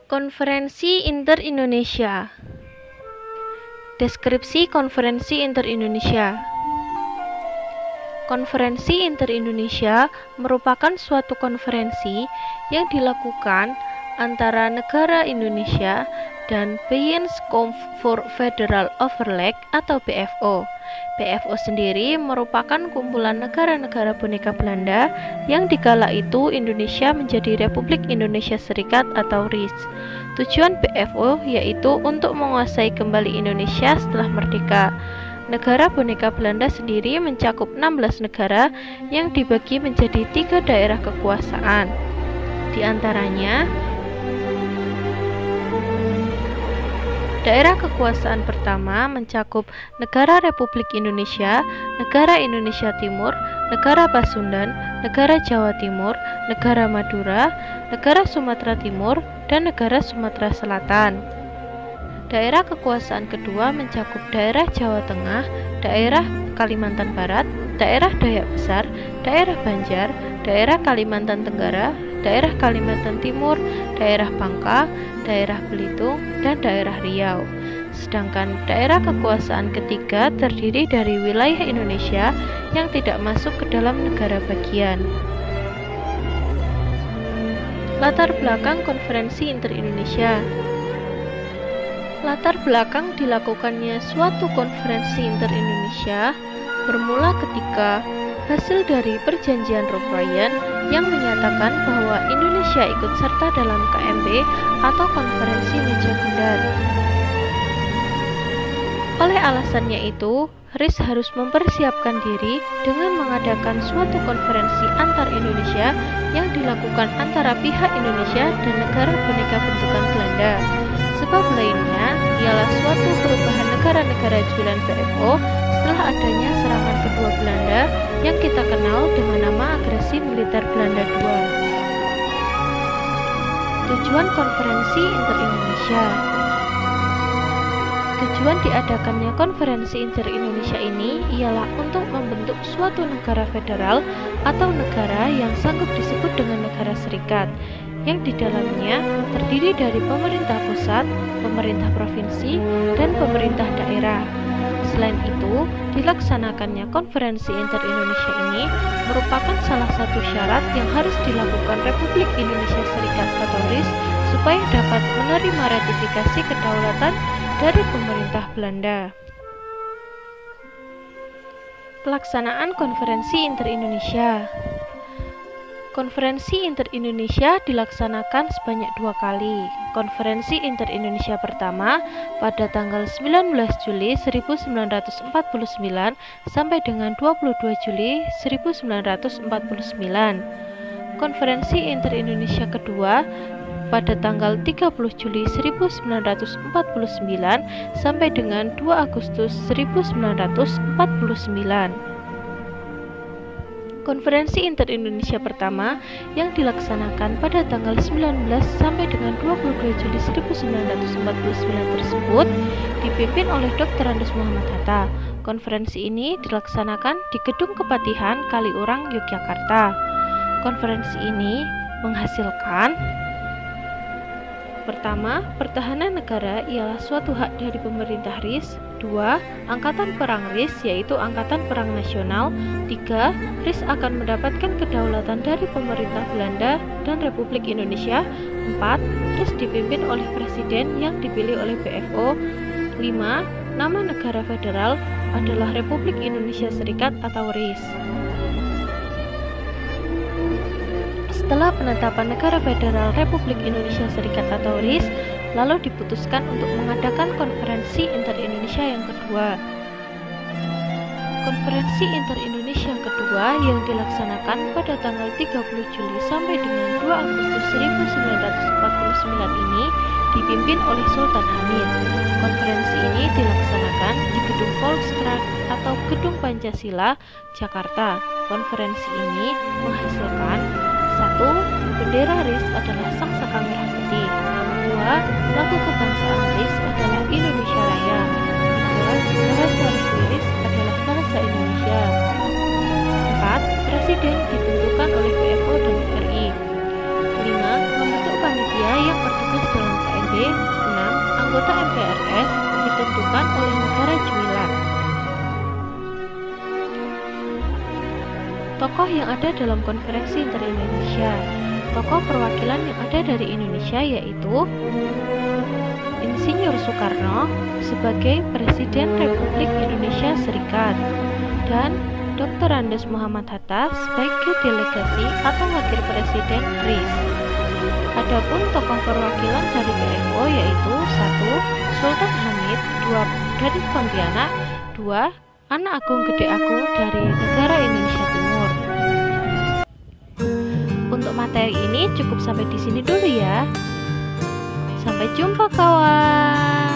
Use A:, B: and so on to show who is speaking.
A: Konferensi Inter-Indonesia. Deskripsi Konferensi Inter-Indonesia. Konferensi Inter-Indonesia merupakan suatu konferensi yang dilakukan antara negara Indonesia dan Binnenschap voor Federal Overleg atau BFO. BFO sendiri merupakan kumpulan negara-negara boneka Belanda yang di kala itu Indonesia menjadi Republik Indonesia Serikat atau RIS. Tujuan BFO yaitu untuk menguasai kembali Indonesia setelah merdeka. Negara boneka Belanda sendiri mencakup 16 negara yang dibagi menjadi 3 daerah kekuasaan. Di antaranya, daerah kekuasaan pertama mencakup Negara Republik Indonesia, Negara Indonesia Timur, Negara Pasundan, Negara Jawa Timur, Negara Madura, Negara Sumatera Timur, dan Negara Sumatera Selatan. Daerah kekuasaan kedua mencakup daerah Jawa Tengah, daerah Kalimantan Barat, daerah Dayak Besar, daerah Banjar, daerah Kalimantan Tenggara, daerah Kalimantan Timur, daerah Bangka, daerah Belitung, dan daerah Riau. Sedangkan daerah kekuasaan ketiga terdiri dari wilayah Indonesia yang tidak masuk ke dalam negara bagian. Latar belakang Konferensi Inter-Indonesia. Latar belakang dilakukannya suatu konferensi Inter-Indonesia bermula ketika hasil dari perjanjian Robrien yang menyatakan bahwa Indonesia ikut serta dalam KMB atau Konferensi Meja Bundar. Oleh alasannya itu, RIS harus mempersiapkan diri dengan mengadakan suatu konferensi antar Indonesia yang dilakukan antara pihak Indonesia dan negara boneka bentukan Belanda. Sebab lainnya ialah suatu perubahan negara-negara jualan BFO setelah adanya serangan kedua Belanda yang kita kenal dengan nama agresi militer Belanda II. Tujuan Konferensi Inter-Indonesia. Tujuan diadakannya Konferensi Inter-Indonesia ini ialah untuk membentuk suatu negara federal atau negara yang sanggup disebut dengan negara serikat, yang di dalamnya terdiri dari pemerintah pusat, pemerintah provinsi, dan pemerintah daerah. Selain itu, dilaksanakannya Konferensi Inter-Indonesia ini merupakan salah satu syarat yang harus dilakukan Republik Indonesia Serikat atau RIS supaya dapat menerima ratifikasi kedaulatan dari pemerintah Belanda. Pelaksanaan Konferensi Inter-Indonesia. Konferensi Inter-Indonesia dilaksanakan sebanyak 2 kali. Konferensi Inter-Indonesia pertama pada tanggal 19 Juli 1949 sampai dengan 22 Juli 1949. Konferensi Inter-Indonesia kedua pada tanggal 30 Juli 1949 sampai dengan 2 Agustus 1949. Konferensi Inter-Indonesia pertama yang dilaksanakan pada tanggal 19 sampai dengan 22 Juli 1949 tersebut dipimpin oleh Dr. Andes Muhammad Hatta. Konferensi ini dilaksanakan di Gedung Kepatihan Kaliurang, Yogyakarta. Konferensi ini menghasilkan: pertama, pertahanan negara ialah suatu hak dari pemerintah RIS. 2. Angkatan Perang RIS, yaitu Angkatan Perang Nasional. 3. RIS akan mendapatkan kedaulatan dari pemerintah Belanda dan Republik Indonesia. 4. RIS dipimpin oleh Presiden yang dipilih oleh BFO. 5. Nama negara federal adalah Republik Indonesia Serikat atau RIS. Setelah penetapan negara federal Republik Indonesia Serikat atau RIS, lalu diputuskan untuk mengadakan Konferensi Inter-Indonesia yang kedua. Konferensi Inter-Indonesia kedua yang dilaksanakan pada tanggal 30 Juli sampai dengan 2 Agustus 1949 ini dipimpin oleh Sultan Hamid. Konferensi ini dilaksanakan di Gedung Volkskrant atau Gedung Pancasila, Jakarta. Konferensi ini menghasilkan: 1. Bendera RIS adalah Sangsaka Merah Putih. 2. Lagu kebangsaan RIS adalah Indonesia Raya. 3. Bahasa resmi RIS adalah bahasa Indonesia. 4. Presiden ditentukan oleh BFO dan RI. anggota MPRS ditentukan oleh negara jumilan. Tokoh yang ada dalam Konferensi Inter-Indonesia. Tokoh perwakilan yang ada dari Indonesia yaitu Insinyur Soekarno sebagai Presiden Republik Indonesia Serikat dan Dr. Andes Muhammad Hatta sebagai delegasi atau wakil presiden RIS. Adapun tokoh perwakilan dari PFO yaitu 1. Sultan Hamid, 2. dari Pontianak, 2. Anak Agung Gede Agung dari negara Indonesia Timur. Untuk materi ini cukup sampai di sini dulu ya. Sampai jumpa kawan.